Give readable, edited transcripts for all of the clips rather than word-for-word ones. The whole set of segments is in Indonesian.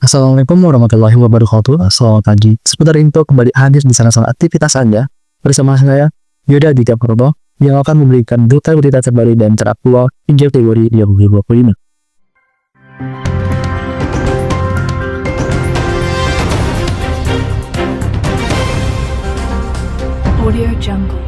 Assalamualaikum warahmatullahi wabarakatuh. Selamat pagi. Sebentar info kembali hadir di sana-sana aktivitas Anda bersama saya, Yoda Aditya Purbo, yang akan memberikan berita terbaru dan teraktual hingga Februari 2025. Audio Jungle.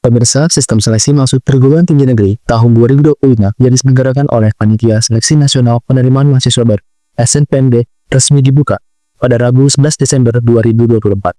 Pemirsa, sistem seleksi masuk perguruan tinggi negeri tahun 2025 yang diselenggarakan oleh Panitia Seleksi Nasional Penerimaan Mahasiswa Baru (SNPNB) resmi dibuka pada Rabu 11 Desember 2024.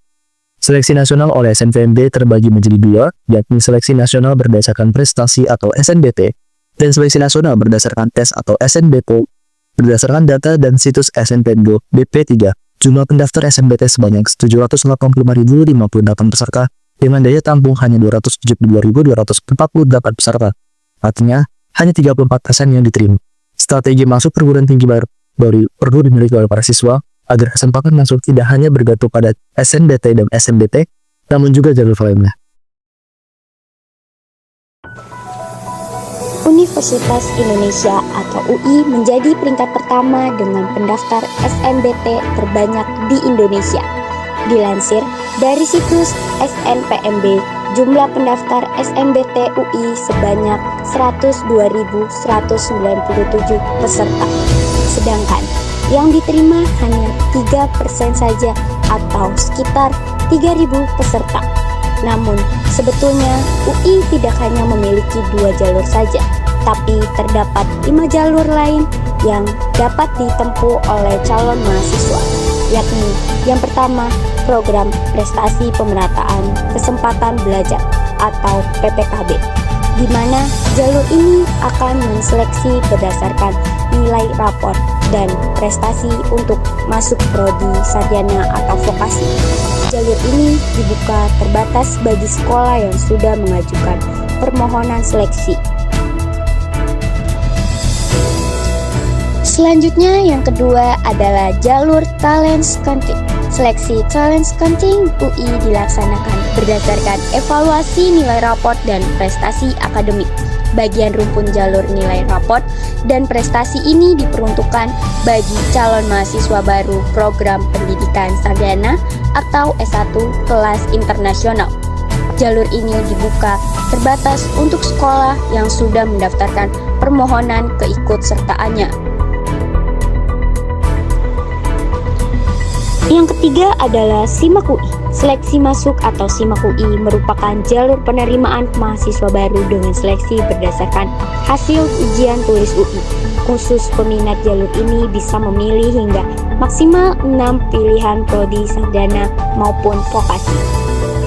Seleksi nasional oleh SNPNB terbagi menjadi dua, yakni seleksi nasional berdasarkan prestasi atau SNBT dan seleksi nasional berdasarkan tes atau SNBT. Berdasarkan data dan situs SNPNB BP3, jumlah pendaftar SNBT sebanyak 785.058 peserta dengan daya tampung hanya 272.248 peserta. Artinya, hanya 34% yang diterima. Strategi masuk perguruan tinggi baru perlu dimiliki oleh para siswa agar kesempatan masuk tidak hanya bergantung pada SNBT dan SNBT, namun juga jalur lainnya. Universitas Indonesia atau UI menjadi peringkat pertama dengan pendaftar SNBT terbanyak di Indonesia. Dilansir dari situs SNPNB, jumlah pendaftar SNBT UI sebanyak 102.197 peserta. Sedangkan yang diterima hanya 3% saja atau sekitar 3.000 peserta. Namun, sebetulnya UI tidak hanya memiliki 2 jalur saja, tapi terdapat 5 jalur lain yang dapat ditempuh oleh calon mahasiswa, yakni yang pertama, Program Prestasi Pemerataan Kesempatan Belajar atau PPKB, di mana jalur ini akan menseleksi berdasarkan nilai rapor dan prestasi untuk masuk prodi, sarjana atau vokasi. Jalur ini dibuka terbatas bagi sekolah yang sudah mengajukan permohonan seleksi. Selanjutnya yang kedua adalah jalur talent scouting. Seleksi talent scouting UI dilaksanakan berdasarkan evaluasi nilai raport dan prestasi akademik. Bagian rumpun jalur nilai raport dan prestasi ini diperuntukkan bagi calon mahasiswa baru program pendidikan sarjana atau S1 kelas internasional. Jalur ini dibuka terbatas untuk sekolah yang sudah mendaftarkan permohonan keikutsertaannya. Yang ketiga adalah SIMAK UI. Seleksi masuk atau SIMAK UI merupakan jalur penerimaan mahasiswa baru dengan seleksi berdasarkan hasil ujian tulis UI. Khusus peminat jalur ini bisa memilih hingga maksimal 6 pilihan prodi sarjana maupun vokasi.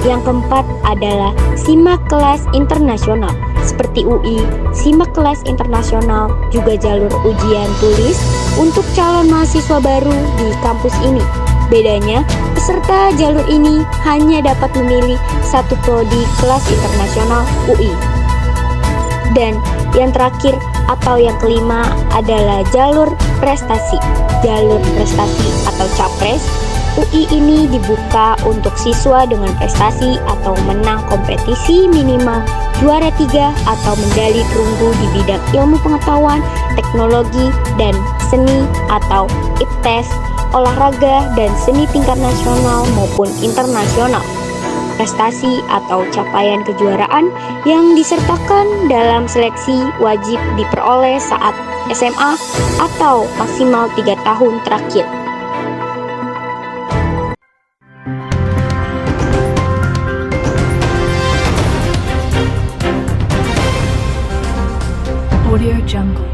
Yang keempat adalah SIMAK kelas internasional. Seperti UI, SIMAK kelas internasional juga jalur ujian tulis untuk calon mahasiswa baru di kampus ini. Bedanya, peserta jalur ini hanya dapat memilih satu prodi kelas internasional UI. Dan yang terakhir atau yang kelima adalah jalur prestasi. Jalur prestasi atau capres UI ini dibuka untuk siswa dengan prestasi atau menang kompetisi minimal juara 3 atau medali perunggu di bidang ilmu pengetahuan, teknologi, dan seni atau IPTES, olahraga, dan seni tingkat nasional maupun internasional. Prestasi atau capaian kejuaraan yang disertakan dalam seleksi wajib diperoleh saat SMA atau maksimal 3 tahun terakhir. Audio Jungle.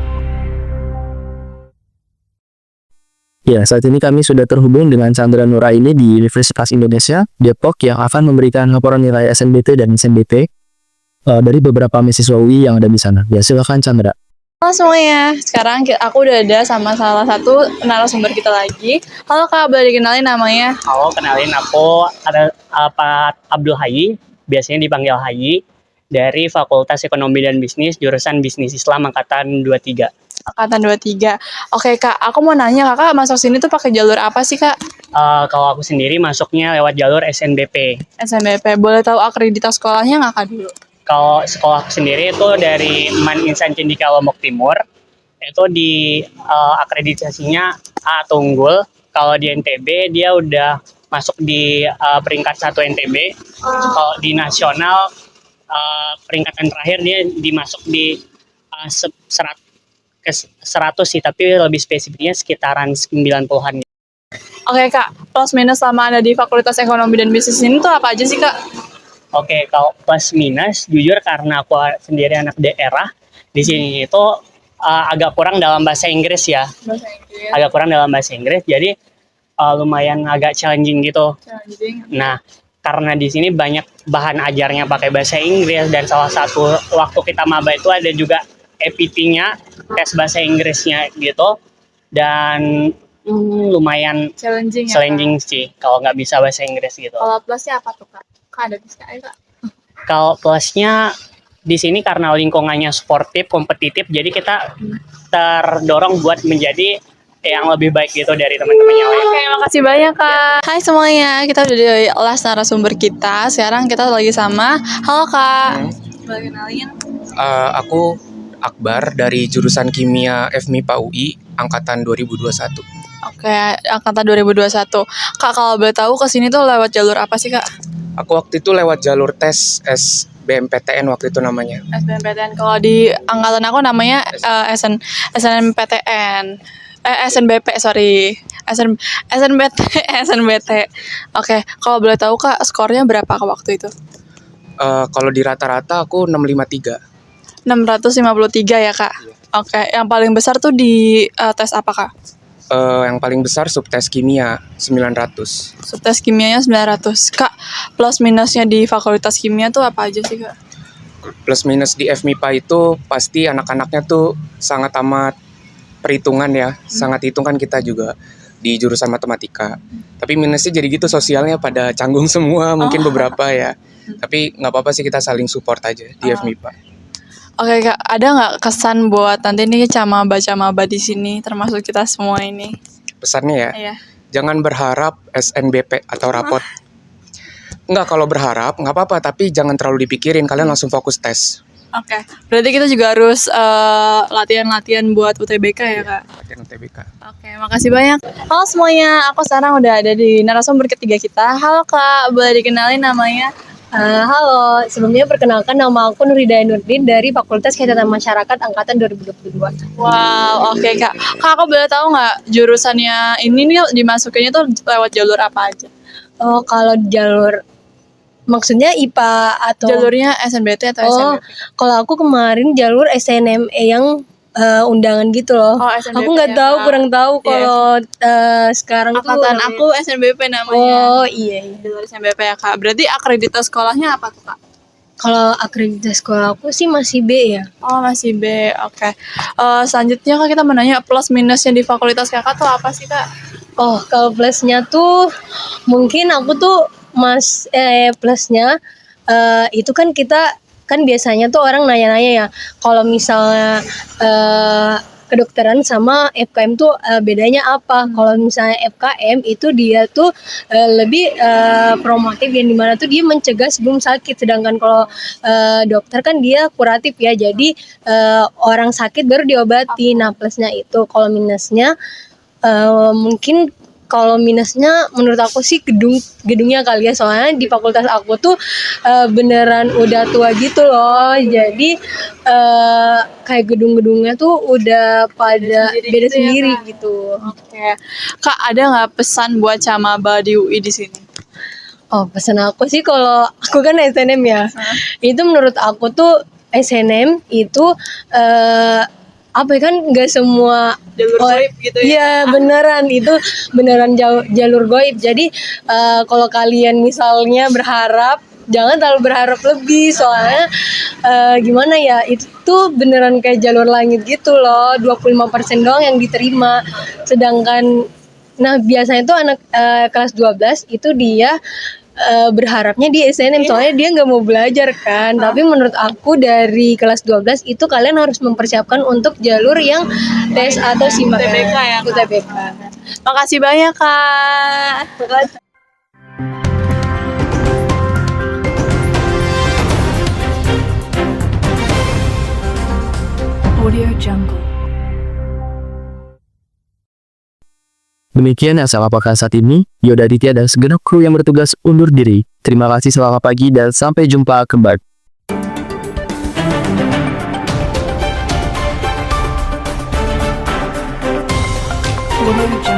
Ya, saat ini kami sudah terhubung dengan Chandra Nuraini di Universitas Indonesia, Depok, yang akan memberikan laporan nilai SNBT dan SNBT dari beberapa mahasiswa UI yang ada di sana. Ya, silakan Chandra. Halo semuanya, sekarang aku udah ada sama salah satu narasumber kita lagi. Halo Kak, boleh dikenalin namanya? Halo, kenalin aku ada Pak Abdul Hayy, biasanya dipanggil Hayy, dari Fakultas Ekonomi dan Bisnis, jurusan Bisnis Islam Angkatan 23. Angkatan 23. Oke Kak, aku mau nanya Kakak masuk sini tuh pakai jalur apa sih Kak? Kalau aku sendiri masuknya lewat jalur SNBP. SNBP. Boleh tahu akreditas sekolahnya nggak Kak dulu? Kalau sekolah sendiri itu dari Man Insan Cendika Lombok Timur, itu di akreditasinya A atau unggul. Kalau di NTB dia udah masuk di peringkat 1 NTB. Kalau di nasional peringkatan terakhir dia dimasuk di 100 sih, tapi lebih spesifiknya sekitaran 90-an. Oke Kak, plus minus sama ada di Fakultas Ekonomi dan Bisnis ini tuh apa aja sih Kak? Oke, kalau plus minus, jujur karena aku sendiri anak daerah, di sini itu agak kurang dalam bahasa Inggris ya. Bahasa Inggris. Agak kurang dalam bahasa Inggris, jadi lumayan agak challenging gitu. Nah, karena di sini banyak bahan ajarnya pakai bahasa Inggris, dan salah satu waktu kita maba itu ada juga EPT-nya, tes bahasa Inggrisnya gitu, dan lumayan Challenging ya challenging sih kalau nggak bisa bahasa Inggris gitu. Kak? Kalau plusnya apa tuh Kak? Kak ada bisa Kak? Kalau plusnya di sini karena lingkungannya sportif, kompetitif, jadi kita terdorong buat menjadi yang lebih baik gitu dari teman-teman yang lain. Oke, makasih banyak Kak. Hai semuanya, kita udah di kelas narasumber kita. Sekarang kita lagi sama, halo Kak. Boleh kenalin? Aku Akbar dari jurusan Kimia FMIPA UI angkatan 2021. Oke, angkatan 2021. Kak, kalau boleh tahu kesini tuh lewat jalur apa sih Kak? Aku waktu itu lewat jalur tes SBMPTN waktu itu namanya. SBMPTN. Kalau di angkatan aku namanya SNMPTN. SNBP, sorry. SNBT, SNBT. Oke, kalau boleh tahu Kak, skornya berapa Kak waktu itu? Kalau di rata-rata aku 653. 653 ya Kak? Oke, yang paling besar tuh di tes apa Kak? Yang paling besar subtes kimia 900. Subtes kimianya 900. Kak, plus minusnya di fakultas kimia tuh apa aja sih Kak? Plus minus di FMIPA itu pasti anak-anaknya tuh sangat amat perhitungan ya. Sangat hitung kan kita juga di jurusan matematika. Tapi minusnya jadi gitu, sosialnya pada canggung semua mungkin beberapa ya. Tapi nggak apa-apa sih, kita saling support aja di FMIPA. Oke Kak, ada nggak kesan buat nanti nih camaba di sini, termasuk kita semua ini? Pesannya ya, Iya. jangan berharap SNBP atau rapot. Enggak, kalau berharap nggak apa-apa, tapi jangan terlalu dipikirin, kalian langsung fokus tes. Oke, berarti kita juga harus latihan-latihan buat UTBK ya Kak? Latihan UTBK. Oke, makasih banyak. Halo semuanya, aku sekarang udah ada di narasumber ketiga kita. Halo Kak, boleh dikenalin namanya? Halo, sebelumnya perkenalkan nama aku Nuridaya Nurdin dari Fakultas Kesehatan Masyarakat Angkatan 2022. Wow, oke Kak. Kak, aku boleh tahu nggak jurusannya ini nih dimasukinnya tuh lewat jalur apa aja? Oh, kalau jalur maksudnya IPA atau Jalurnya SNBT atau Oh, SNBP? kalau aku kemarin jalur SNME yang undangan gitu loh. Oh, SNBP Aku nggak ya, tahu, Kak. kurang tahu Iya. kalau sekarang tuh Angkatan namanya- aku SNBP namanya. Oh iya, iya. Jalur SNBP ya Kak. Berarti akreditas sekolahnya apa tuh Kak? Kalau akreditasi sekolah aku sih masih B ya. Oh masih B, oke. Selanjutnya Kak kita menanya plus minusnya di fakultas Kakak tuh apa sih Kak? Oh, kalau plusnya tuh mungkin aku tuh plusnya itu kan kita kan biasanya tuh orang nanya-nanya ya kalau misalnya kedokteran sama FKM tuh bedanya apa? Kalau misalnya FKM itu dia tuh lebih promotif, yang dimana tuh dia mencegah sebelum sakit, sedangkan kalau dokter kan dia kuratif ya, jadi orang sakit baru diobati. Nah plusnya itu. Kalau minusnya mungkin kalau minusnya menurut aku sih gedungnya kali ya, soalnya di fakultas aku tuh beneran udah tua gitu loh, jadi kayak gedung-gedungnya tuh udah pada beda sendiri Kak? gitu. Oke. Kak ada nggak pesan buat camaba di UI di sini? Oh, pesan aku sih, kalau aku kan SNM ya, itu menurut aku tuh SNM itu apa ya, kan nggak semua Jalur goib gitu ya? Iya beneran, itu beneran jalur goib. Jadi kalau kalian misalnya berharap, jangan terlalu berharap lebih, soalnya gimana ya, itu tuh beneran kayak jalur langit gitu loh, 25% doang yang diterima. Sedangkan nah biasanya tuh anak kelas 12 itu dia berharapnya di SNM soalnya dia nggak mau belajar kan. Tapi menurut aku dari kelas 12 itu kalian harus mempersiapkan untuk jalur yang tes atau SIMAK UTBK ya, Kak? UTBK. Makasih banyak, Kak. Audio Jungle. Demikian yang saya laporkan saat ini. Yoda Aditya dan segenap kru yang bertugas undur diri. Terima kasih, selamat pagi, dan sampai jumpa kembali. Audio Jungle.